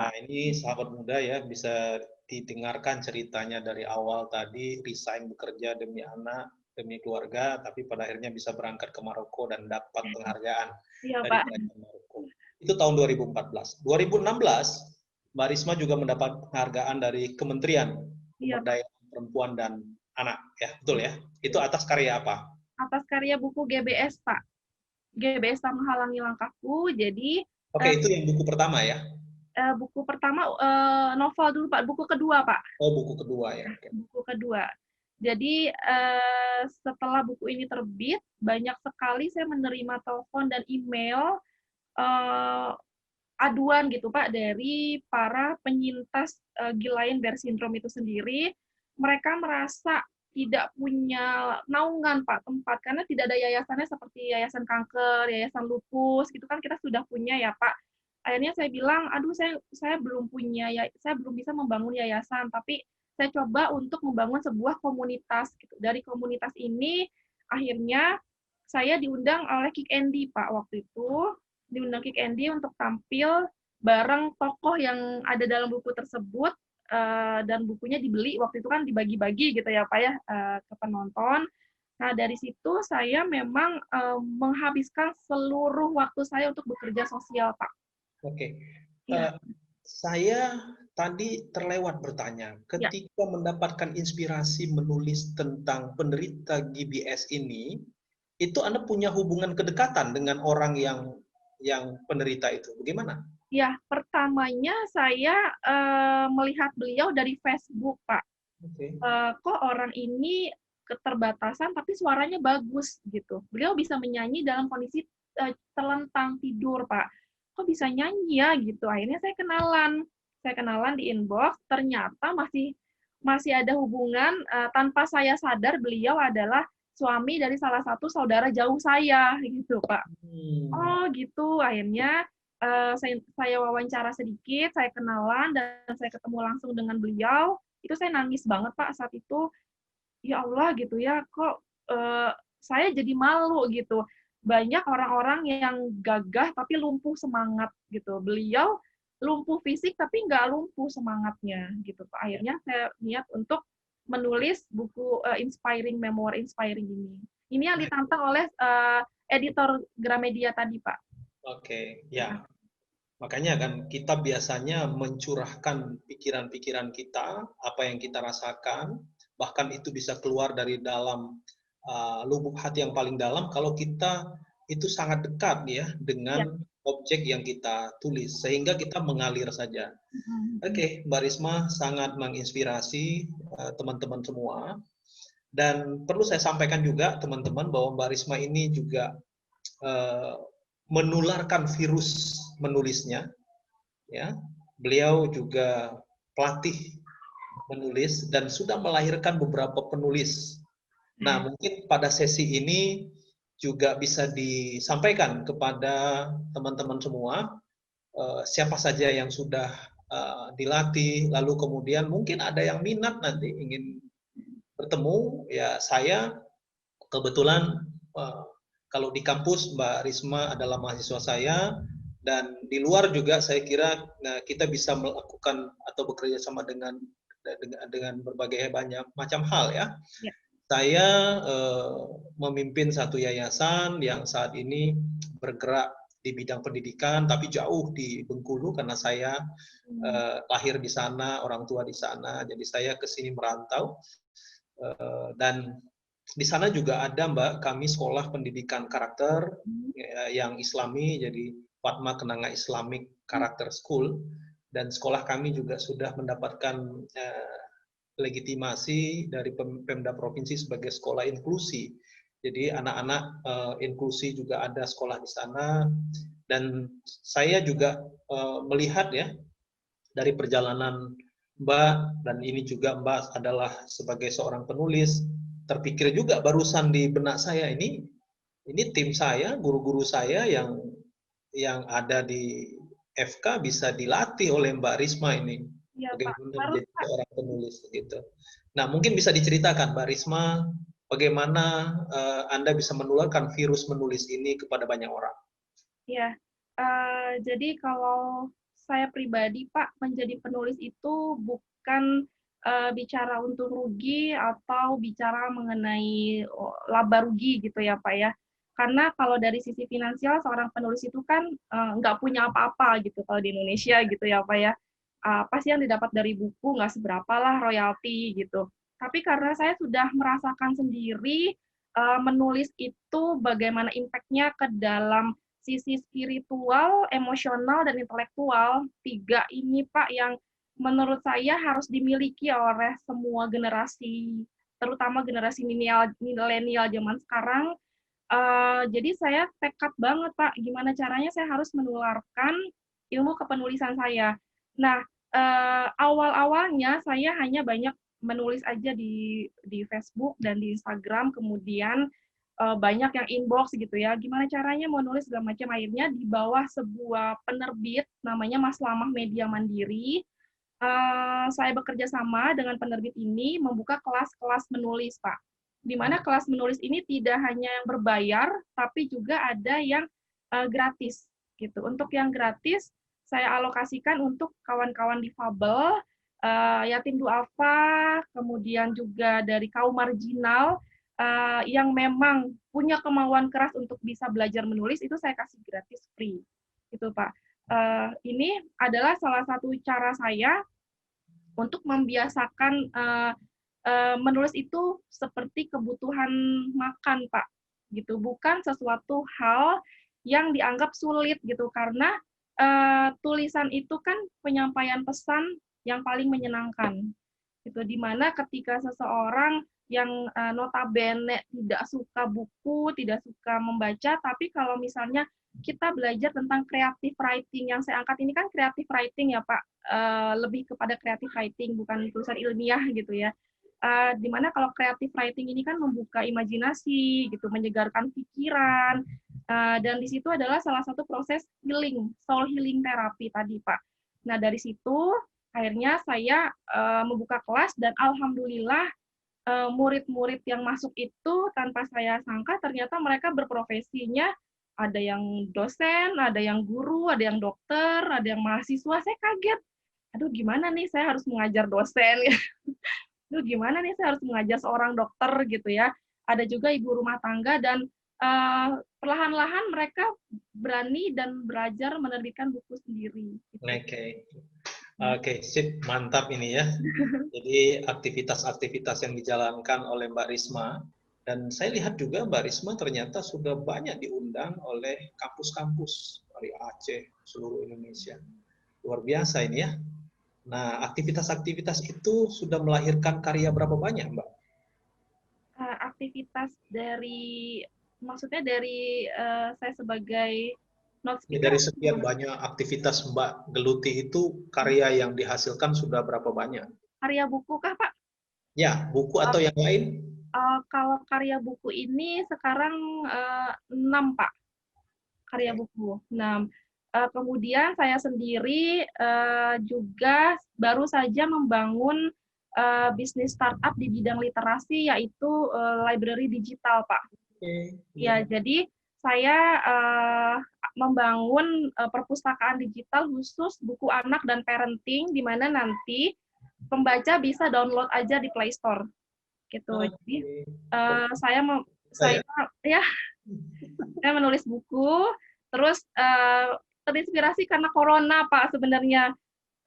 Nah, ini sahabat muda ya, bisa didengarkan ceritanya dari awal tadi, resign bekerja demi anak, demi keluarga, tapi pada akhirnya bisa berangkat ke Maroko dan dapat penghargaan Iya, dari Pak. kerajaan Maroko. Itu tahun 2014. 2016, Mbak Risma juga mendapat penghargaan dari Kementerian Iya, Pak. Pemberdayaan Perempuan dan Anak, ya, betul ya? Itu Iya. atas karya apa? Atas karya buku GBS, Pak. GBS Tak Menghalangi Langkahku. Jadi, Oke, itu yang buku pertama ya? buku pertama novel dulu, Pak. Buku kedua, Pak. Oh, buku kedua ya. Oke. Buku kedua. Jadi setelah buku ini terbit, banyak sekali saya menerima telepon dan email aduan gitu Pak dari para penyintas Guillain-Barré syndrome itu sendiri. Mereka merasa tidak punya naungan Pak tempat karena tidak ada yayasannya seperti yayasan kanker, yayasan lupus gitu kan kita sudah punya ya Pak. Akhirnya saya bilang, aduh saya belum punya ya, saya belum bisa membangun yayasan, tapi saya coba untuk membangun sebuah komunitas gitu. Dari komunitas ini akhirnya saya diundang oleh Kick Andy Pak waktu itu, diundang Kick Andy untuk tampil bareng tokoh yang ada dalam buku tersebut, dan bukunya dibeli waktu itu kan dibagi-bagi gitu ya Pak ya ke penonton. Nah dari situ saya memang menghabiskan seluruh waktu saya untuk bekerja sosial Pak. Oke. Iya, Saya tadi terlewat bertanya, iya. ketika mendapatkan inspirasi menulis tentang penderita GBS ini, itu Anda punya hubungan kedekatan dengan orang yang penderita itu. Bagaimana? Ya, pertamanya saya melihat beliau dari Facebook, Pak. Oke. Kok orang ini keterbatasan tapi suaranya bagus gitu. Beliau bisa menyanyi dalam kondisi terlentang tidur, Pak. Kok bisa nyanyi ya gitu. Akhirnya saya kenalan. Saya kenalan di inbox, ternyata masih masih ada hubungan tanpa saya sadar beliau adalah suami dari salah satu saudara jauh saya gitu, Pak. Hmm. Oh gitu, akhirnya saya wawancara sedikit, saya kenalan, dan saya ketemu langsung dengan beliau. Itu saya nangis banget Pak saat itu. Ya Allah gitu ya, kok saya jadi malu gitu. Banyak orang-orang yang gagah tapi lumpuh semangat gitu. Beliau lumpuh fisik tapi nggak lumpuh semangatnya gitu Pak. Akhirnya saya niat untuk menulis buku inspiring memoir inspiring ini. Ini yang Baik. ditantang oleh editor Gramedia tadi Pak. Oke, ya. Makanya kan kita biasanya mencurahkan pikiran-pikiran kita, apa yang kita rasakan, bahkan itu bisa keluar dari dalam lubuk hati yang paling dalam kalau kita itu sangat dekat ya Ya. dengan objek yang kita tulis, sehingga kita mengalir saja. Mm-mm. Oke, Mbak Risma sangat menginspirasi teman-teman semua. Dan perlu saya sampaikan juga teman-teman bahwa Mbak Risma ini juga eh, menularkan virus menulisnya, ya. Beliau juga pelatih menulis dan sudah melahirkan beberapa penulis. Nah, mungkin pada sesi ini juga bisa disampaikan kepada teman-teman semua siapa saja yang sudah dilatih, lalu kemudian mungkin ada yang minat nanti ingin bertemu, ya saya kebetulan kalau di kampus Mbak Risma adalah mahasiswa saya, dan di luar juga saya kira kita bisa melakukan atau bekerja sama dengan berbagai banyak macam hal ya. Ya. Saya memimpin satu yayasan yang saat ini bergerak di bidang pendidikan, tapi jauh di Bengkulu karena saya lahir di sana, orang tua di sana, jadi saya ke sini merantau. Dan di sana juga ada Mbak, kami sekolah pendidikan karakter yang Islami, jadi Fatma Kenanga Islamic Character School, dan sekolah kami juga sudah mendapatkan legitimasi dari Pemda Provinsi sebagai sekolah inklusi. Jadi anak-anak inklusi juga ada sekolah di sana, dan saya juga melihat ya dari perjalanan Mbak, dan ini juga Mbak adalah sebagai seorang penulis, terpikir juga barusan di benak saya ini tim saya, guru-guru saya yang ada di FK bisa dilatih oleh Mbak Risma ini Iya Pak, bagaimana harus menjadi Pak. seorang penulis gitu. Nah, mungkin bisa diceritakan Mbak Risma bagaimana Anda bisa menularkan virus menulis ini kepada banyak orang. Ya, jadi kalau saya pribadi, Pak, menjadi penulis itu bukan bicara untung rugi atau bicara mengenai laba rugi gitu ya, Pak ya. Karena kalau dari sisi finansial seorang penulis itu kan nggak punya apa-apa gitu kalau di Indonesia gitu ya, Pak ya. Apa sih yang didapat dari buku, nggak seberapa lah royalti gitu. Tapi karena saya sudah merasakan sendiri menulis itu bagaimana impact-nya ke dalam sisi spiritual, emosional, dan intelektual. Tiga ini, Pak, yang menurut saya harus dimiliki oleh semua generasi, terutama generasi milenial zaman sekarang. Jadi saya tekad banget, Pak, gimana caranya saya harus menularkan ilmu kepenulisan saya. Nah, awal-awalnya saya hanya banyak menulis aja di Facebook dan di Instagram, kemudian banyak yang inbox gitu ya. Gimana caranya mau nulis segala macam, akhirnya di bawah sebuah penerbit namanya Mas Lamah Media Mandiri, saya bekerja sama dengan penerbit ini membuka kelas-kelas menulis, Pak. Di mana kelas menulis ini tidak hanya yang berbayar, tapi juga ada yang gratis gitu. Untuk yang gratis saya alokasikan untuk kawan-kawan difabel, yatim duafa, kemudian juga dari kaum marginal yang memang punya kemauan keras untuk bisa belajar menulis, itu saya kasih gratis free. Gitu, Pak. Ini adalah salah satu cara saya untuk membiasakan menulis itu seperti kebutuhan makan, Pak. Gitu, bukan sesuatu hal yang dianggap sulit gitu, karena tulisan itu kan penyampaian pesan yang paling menyenangkan. Gitu, dimana ketika seseorang yang notabene tidak suka buku, tidak suka membaca, tapi kalau misalnya kita belajar tentang creative writing, yang saya angkat ini kan creative writing ya Pak, lebih kepada creative writing, bukan tulisan ilmiah gitu ya. Dimana kalau creative writing ini kan membuka imajinasi, gitu, menyegarkan pikiran, dan di situ adalah salah satu proses healing, soul healing terapi tadi Pak. Nah dari situ akhirnya saya membuka kelas dan alhamdulillah murid-murid yang masuk itu tanpa saya sangka ternyata mereka berprofesinya ada yang dosen, ada yang guru, ada yang dokter, ada yang mahasiswa. Saya kaget. Aduh gimana nih saya harus mengajar dosen ya. Aduh gimana nih saya harus mengajar seorang dokter gitu ya. Ada juga ibu rumah tangga dan perlahan-lahan mereka berani dan belajar menerbitkan buku sendiri. Oke. Oke, sip, mantap ini ya. Jadi aktivitas-aktivitas yang dijalankan oleh Mbak Risma, dan saya lihat juga Mbak Risma ternyata sudah banyak diundang oleh kampus-kampus dari Aceh, seluruh Indonesia. Luar biasa ini ya. Nah, aktivitas-aktivitas itu sudah melahirkan karya berapa banyak, Mbak? Aktivitas dari, maksudnya dari saya sebagai note Ya, speaker, dari sekian banyak aktivitas Mbak geluti itu, karya yang dihasilkan sudah berapa banyak? karya buku kah, Pak? Ya, buku atau yang lain? Kalau karya buku ini sekarang 6, Pak. Karya buku. Nah, kemudian saya sendiri juga baru saja membangun bisnis startup di bidang literasi, yaitu library digital, Pak. Oke. Ya, jadi saya membangun perpustakaan digital khusus buku anak dan parenting, di mana nanti pembaca bisa download aja di Play Store, gitu. Jadi saya ya saya menulis buku, terus terinspirasi karena corona Pak sebenarnya.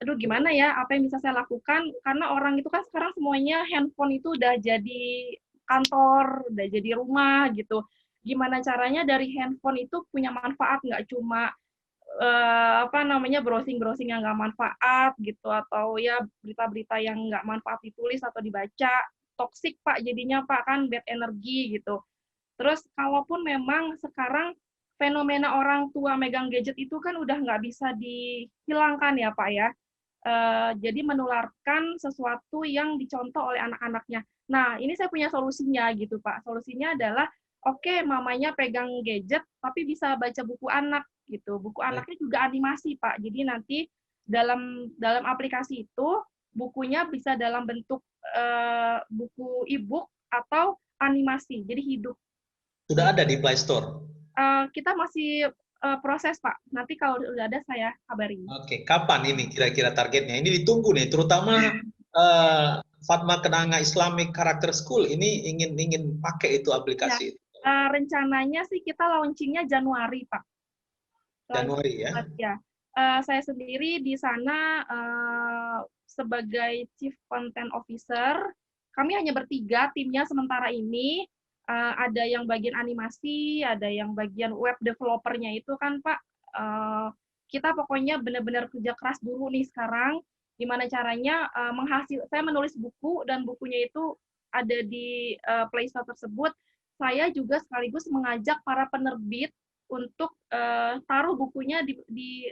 Aduh gimana ya, apa yang bisa saya lakukan? Karena orang itu kan sekarang semuanya handphone itu udah jadi kantor, udah jadi rumah gitu. Gimana caranya dari handphone itu punya manfaat, nggak cuma browsing-browsing yang nggak manfaat gitu, atau ya berita-berita yang nggak manfaat ditulis atau dibaca, toksik Pak jadinya Pak, kan bad energy gitu. Terus kalaupun memang sekarang fenomena orang tua megang gadget itu kan udah nggak bisa dihilangkan ya Pak ya. Jadi menularkan sesuatu yang dicontoh oleh anak-anaknya. Nah, ini saya punya solusinya gitu Pak. Solusinya adalah, oke, mamanya pegang gadget, tapi bisa baca buku anak gitu. Buku anaknya juga animasi Pak. Jadi nanti dalam aplikasi itu bukunya bisa dalam bentuk buku e-book atau animasi. Jadi hidup. Sudah ada di Play Store? Kita masih proses Pak. Nanti kalau udah ada saya kabari. Oke, kapan ini kira-kira targetnya? Ini ditunggu nih, terutama Fatma Kenanga Islamic Character School ini ingin pakai itu Ya, aplikasi. rencananya sih kita launchingnya Januari Pak. Januari ya. Ya, saya sendiri di sana sebagai Chief Content Officer. Kami hanya bertiga timnya sementara ini. Ada yang bagian animasi, ada yang bagian web developernya itu kan Pak. Kita pokoknya benar-benar kerja keras dulu nih sekarang. Gimana caranya saya menulis buku dan bukunya itu ada di Play Store tersebut. Saya juga sekaligus mengajak para penerbit untuk taruh bukunya di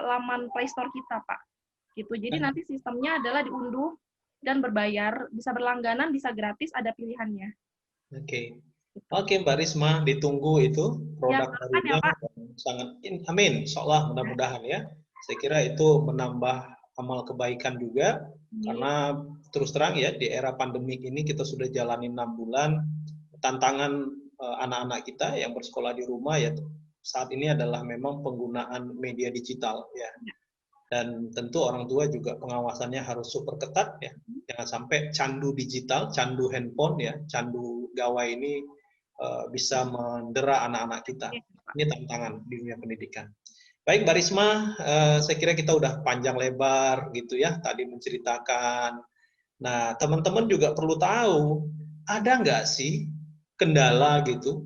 laman Play Store kita, Pak. Gitu. Jadi nanti sistemnya adalah diunduh dan berbayar, bisa berlangganan, bisa gratis, ada pilihannya. Oke. Oke, Mbak Risma, ditunggu itu produk Ya, barunya. ya, Pak. Sangat amin, insyaallah mudah-mudahan ya. Saya kira itu menambah amal kebaikan juga, karena terus terang ya di era pandemik ini kita sudah jalani 6 bulan. Tantangan anak-anak kita yang bersekolah di rumah ya saat ini adalah memang penggunaan media digital ya. Dan tentu orang tua juga pengawasannya harus super ketat ya. Jangan sampai candu digital, candu handphone ya, candu gawai ini bisa mendera anak-anak kita. Ini tantangan di dunia pendidikan. Baik, Mbak Risma, saya kira kita udah panjang lebar gitu ya, tadi menceritakan. Nah, teman-teman juga perlu tahu, ada nggak sih kendala gitu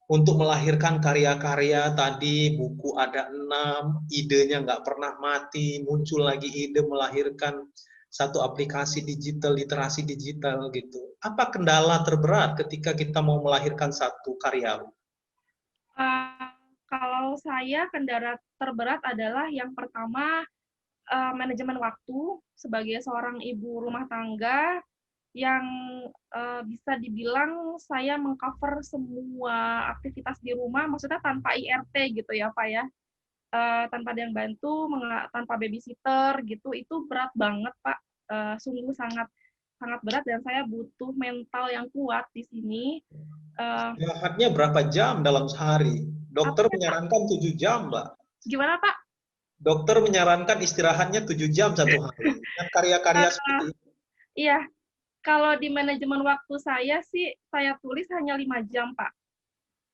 untuk melahirkan karya-karya tadi, buku ada 6, idenya nggak pernah mati, muncul lagi ide melahirkan satu aplikasi digital, literasi digital gitu. Apa kendala terberat ketika kita mau melahirkan satu karya? Kalau saya kendala terberat adalah yang pertama manajemen waktu sebagai seorang ibu rumah tangga yang bisa dibilang saya mengcover semua aktivitas di rumah, maksudnya tanpa IRT gitu ya Pak ya, tanpa ada yang bantu, tanpa babysitter gitu, itu berat banget Pak, sungguh sangat sangat berat dan saya butuh mental yang kuat di sini. Istirahatnya berapa jam dalam sehari? Dokter menyarankan 7 jam, Mbak. Gimana Pak? Dokter menyarankan istirahatnya 7 jam satu hari. Dengan karya-karya seperti itu. Iya, kalau di manajemen waktu saya sih, saya tulis hanya 5 jam, Pak.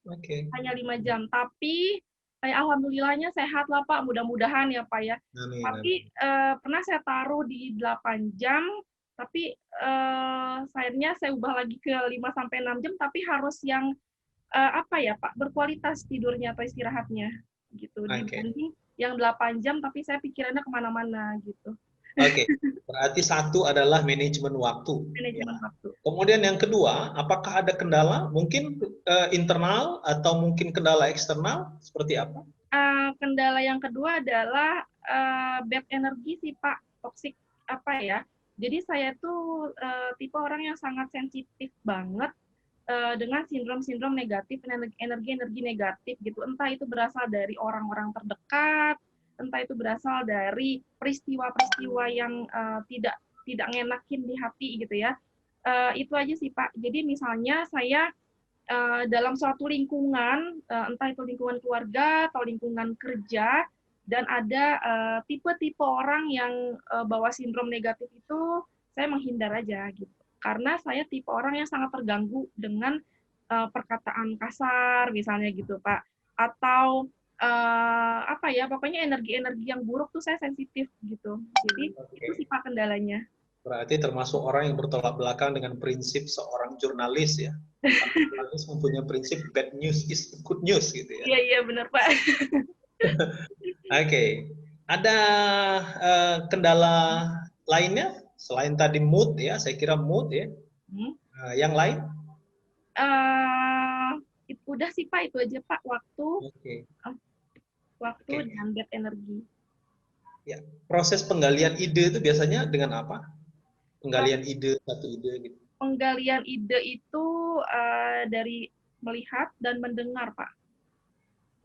Oke. Hanya 5 jam. Tapi, alhamdulillahnya sehat lah, Pak. Mudah-mudahan ya, Pak ya. Amin, Tapi, pernah saya taruh di 8 jam, tapi sayangnya saya ubah lagi ke 5-6 jam, tapi harus yang, apa ya, Pak, berkualitas tidurnya atau istirahatnya. Gitu. Dibanding yang 8 jam, tapi saya pikirannya kemana-mana, gitu. Oke, berarti satu adalah manajemen waktu. Manajemen waktu. Kemudian yang kedua, apakah ada kendala? Mungkin internal atau mungkin kendala eksternal? Seperti apa? Kendala yang kedua adalah bad energi sih Pak, toxic apa ya. Jadi saya tuh tipe orang yang sangat sensitif banget dengan sindrom-sindrom negatif, energi-energi negatif gitu. Entah itu berasal dari orang-orang terdekat, entah itu berasal dari peristiwa-peristiwa yang tidak ngenakin di hati gitu ya. Itu aja sih Pak. Jadi misalnya saya dalam suatu lingkungan, entah itu lingkungan keluarga atau lingkungan kerja, dan ada tipe-tipe orang yang bawa sindrom negatif itu, saya menghindar aja gitu. Karena saya tipe orang yang sangat terganggu dengan perkataan kasar, misalnya gitu Pak. Atau apa ya, pokoknya energi-energi yang buruk tuh saya sensitif gitu. Jadi itu sih Pak kendalanya. Berarti termasuk orang yang bertolak belakang dengan prinsip seorang jurnalis ya. Jurnalis mempunyai prinsip bad news is good news gitu ya. Iya, iya benar Pak. Oke. Ada kendala lainnya selain tadi mood ya, saya kira mood ya. Yang lain? Udah sih Pak, itu aja Pak, waktu. Waktu dan bad energi. Ya, proses penggalian ide itu biasanya dengan apa? Penggalian ide, satu ide gitu. Penggalian ide itu dari melihat dan mendengar, Pak.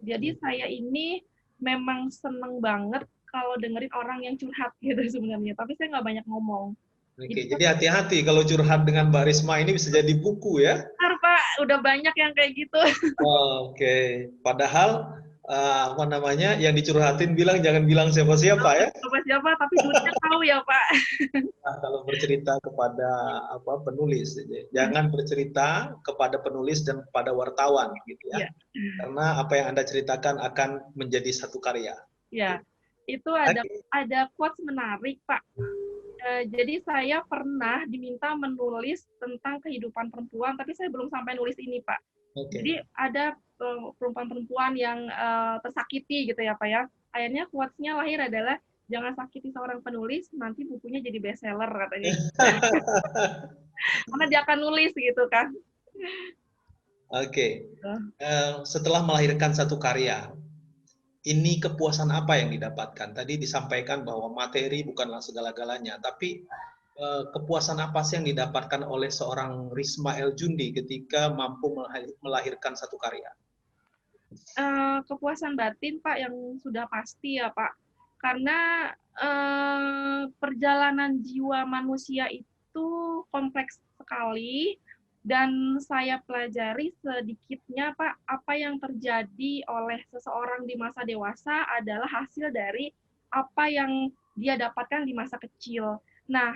Jadi saya ini memang seneng banget kalau dengerin orang yang curhat gitu sebenarnya, tapi saya nggak banyak ngomong. Oke, jadi hati-hati kalau curhat dengan Mbak Risma ini bisa jadi buku ya? Benar, Pak. Udah banyak yang kayak gitu. Oke, padahal apa namanya, yang dicurhatin bilang jangan bilang siapa-siapa ya. Siapa-siapa, tapi dunia tahu ya Pak. Nah, kalau bercerita kepada apa penulis, jangan bercerita kepada penulis dan kepada wartawan gitu ya. Iya. Karena apa yang Anda ceritakan akan menjadi satu karya. Ya, itu Oke. ada quotes menarik, Pak. Jadi saya pernah diminta menulis tentang kehidupan perempuan, tapi saya belum sampai nulis ini, Pak. Oke. Jadi ada perempuan-perempuan yang tersakiti gitu ya, Pak ya. Akhirnya quotes-nya lahir adalah jangan sakiti seorang penulis, nanti bukunya jadi bestseller katanya. Karena dia akan nulis gitu kan. Oke. Setelah melahirkan satu karya, ini kepuasan apa yang didapatkan? Tadi disampaikan bahwa materi bukanlah segala-galanya, tapi kepuasan apa sih yang didapatkan oleh seorang Risma El Jundi ketika mampu melahirkan satu karya? Kepuasan batin, Pak, yang sudah pasti ya, Pak. Karena perjalanan jiwa manusia itu kompleks sekali, dan saya pelajari sedikitnya, Pak, apa yang terjadi oleh seseorang di masa dewasa adalah hasil dari apa yang dia dapatkan di masa kecil. Nah,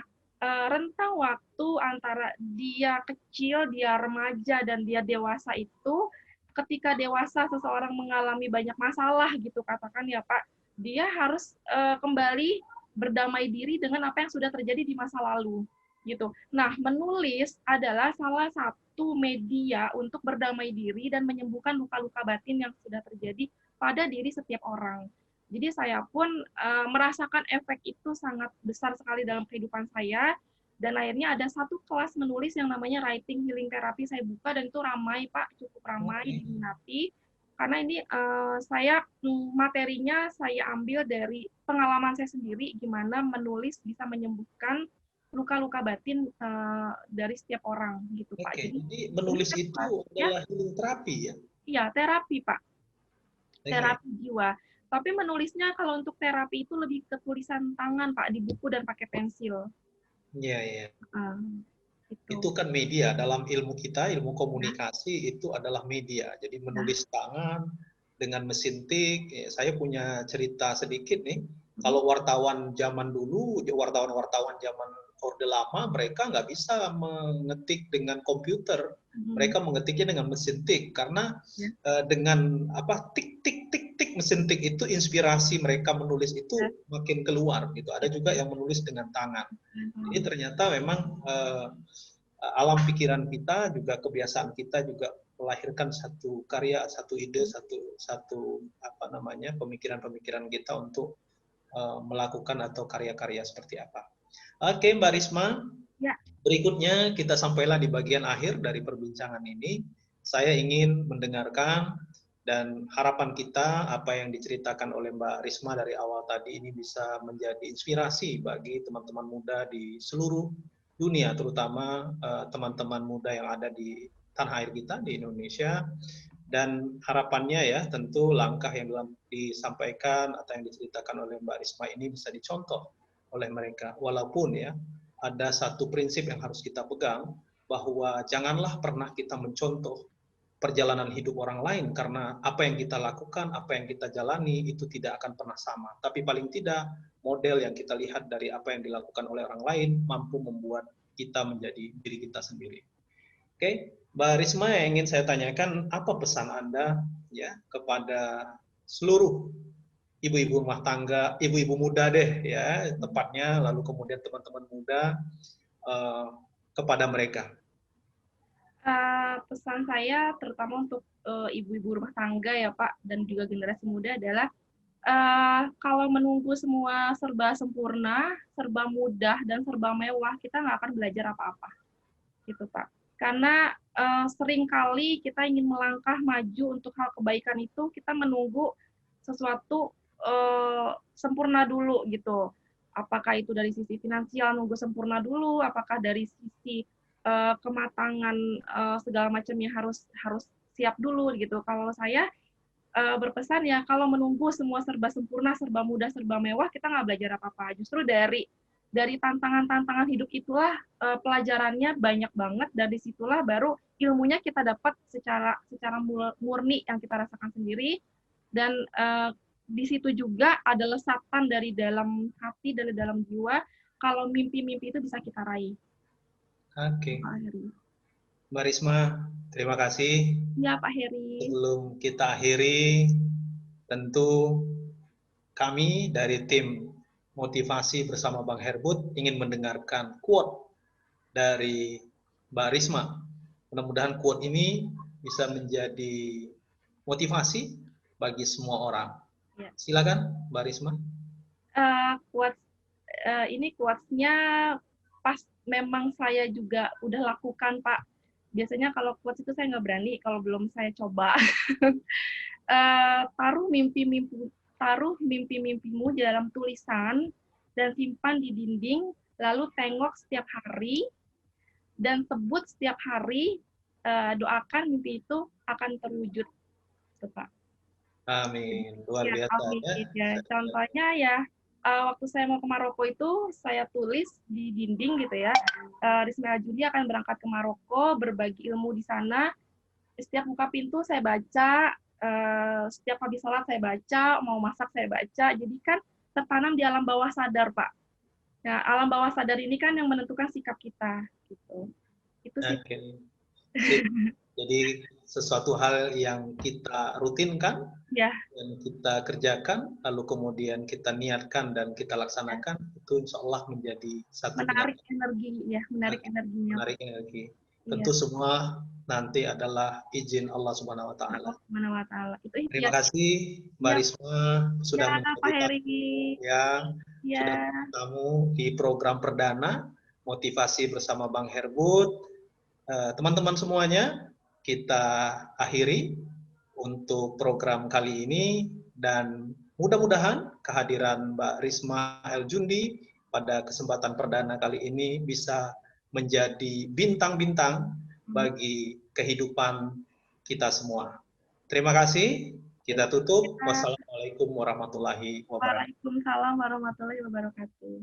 rentang waktu antara dia kecil, dia remaja, dan dia dewasa itu, ketika dewasa seseorang mengalami banyak masalah gitu katakan ya Pak, dia harus kembali berdamai diri dengan apa yang sudah terjadi di masa lalu gitu. Nah, menulis adalah salah satu media untuk berdamai diri dan menyembuhkan luka-luka batin yang sudah terjadi pada diri setiap orang. Jadi saya pun merasakan efek itu sangat besar sekali dalam kehidupan saya, dan akhirnya ada satu kelas menulis yang namanya Writing Healing Therapy saya buka, dan itu ramai Pak, cukup ramai diminati, karena ini saya materinya saya ambil dari pengalaman saya sendiri gimana menulis bisa menyembuhkan luka-luka batin dari setiap orang gitu Pak. Oke, Jadi jadi ini menulis kan itu kelasnya, adalah healing terapi ya? iya terapi Pak, Oke. terapi jiwa. Tapi menulisnya kalau untuk terapi itu lebih ke tulisan tangan Pak, di buku dan pakai pensil. Iya, iya. Itu. Itu kan media. Dalam ilmu kita, ilmu Ya, komunikasi itu adalah media. Jadi ya. menulis tangan dengan mesin tik. Saya punya cerita sedikit nih. Kalau wartawan zaman dulu, wartawan-wartawan zaman Orde Lama, mereka nggak bisa mengetik dengan komputer. Mereka mengetiknya dengan mesin tik karena Ya. dengan apa tik tik tik tik mesin tik itu inspirasi mereka menulis itu Ya. makin keluar gitu. Ada juga yang menulis dengan tangan. Jadi ternyata memang alam pikiran kita juga kebiasaan kita juga melahirkan satu karya, satu ide, satu apa namanya pemikiran-pemikiran kita untuk melakukan atau karya-karya seperti apa. Oke, Mbak Risma, Ya. berikutnya kita sampailah di bagian akhir dari perbincangan ini. Saya ingin mendengarkan dan harapan kita apa yang diceritakan oleh Mbak Risma dari awal tadi ini bisa menjadi inspirasi bagi teman-teman muda di seluruh dunia, terutama teman-teman muda yang ada di tanah air kita di Indonesia. Dan harapannya ya tentu langkah yang disampaikan atau yang diceritakan oleh Mbak Risma ini bisa dicontoh oleh mereka. Walaupun ya ada satu prinsip yang harus kita pegang, bahwa janganlah pernah kita mencontoh perjalanan hidup orang lain, karena apa yang kita lakukan, apa yang kita jalani itu tidak akan pernah sama. Tapi paling tidak model yang kita lihat dari apa yang dilakukan oleh orang lain mampu membuat kita menjadi diri kita sendiri. Oke, Mbak Risma, yang ingin saya tanyakan, apa pesan Anda ya kepada seluruh ibu-ibu rumah tangga, ibu-ibu muda deh ya tepatnya, lalu kemudian teman-teman muda kepada mereka? Pesan saya terutama untuk ibu-ibu rumah tangga ya Pak, dan juga generasi muda adalah kalau menunggu semua serba sempurna, serba mudah, dan serba mewah, kita nggak akan belajar apa-apa, gitu Pak. Karena seringkali kita ingin melangkah maju untuk hal kebaikan itu, kita menunggu sesuatu sempurna dulu gitu. Apakah itu dari sisi finansial nunggu sempurna dulu, apakah dari sisi kematangan segala macamnya harus siap dulu gitu. Kalau saya berpesan ya, kalau menunggu semua serba sempurna, serba mudah, serba mewah, kita nggak belajar apa-apa. Justru dari tantangan-tantangan hidup itulah pelajarannya banyak banget, dan disitulah baru ilmunya kita dapat secara murni yang kita rasakan sendiri. Dan di situ juga ada lesatan dari dalam hati, dari dalam jiwa, kalau mimpi-mimpi itu bisa kita raih. Oke. Pak Heri. Mbak Risma, terima kasih. Ya, Pak Heri. Sebelum kita akhiri, tentu kami dari tim motivasi bersama Bang Herbut ingin mendengarkan quote dari Mbak Risma. Mudah-mudahan quote ini bisa menjadi motivasi bagi semua orang. Ya. Silakan, Mbak Risma. Ini quotes-nya pas memang saya juga udah lakukan, Pak. Biasanya kalau quotes itu saya nggak berani kalau belum saya coba. Taruh mimpi-mimpimu dalam tulisan dan simpan di dinding, lalu tengok setiap hari dan sebut setiap hari, doakan mimpi itu akan terwujud, Pak. Amin. Luar Ya, biasa amin. ya. Ya, contohnya ya, waktu saya mau ke Maroko itu, saya tulis di dinding gitu ya, Risma Juli akan berangkat ke Maroko, berbagi ilmu di sana. Setiap buka pintu saya baca, setiap habis sholat saya baca, mau masak saya baca. Jadi kan tertanam di alam bawah sadar, Pak. Nah, alam bawah sadar ini kan yang menentukan sikap kita, gitu. Itu sih. Oke. Jadi sesuatu hal yang kita rutinkan, Ya, yang kita kerjakan, lalu kemudian kita niatkan dan kita ya. laksanakan, itu insya Allah menjadi satu Menarik kenyataan. energi, ya, menarik energinya, Pak. Menarik energi. Iya, Tentu semua nanti adalah izin Allah Subhanahu wa Ta'ala. Allah Subhanahu wa Ta'ala. Itu Terima ikhtiar. kasih Mbak Ya, Risma sudah ya, Pak menjadi Heri. yang sudah Ya, bertemu di program perdana motivasi bersama Bang Herbut. Teman-teman semuanya, kita akhiri untuk program kali ini dan mudah-mudahan kehadiran Mbak Risma El Jundi pada kesempatan perdana kali ini bisa menjadi bintang-bintang bagi kehidupan kita semua. Terima kasih. Kita tutup. Wassalamualaikum warahmatullahi wabarakatuh. Waalaikumsalam warahmatullahi wabarakatuh.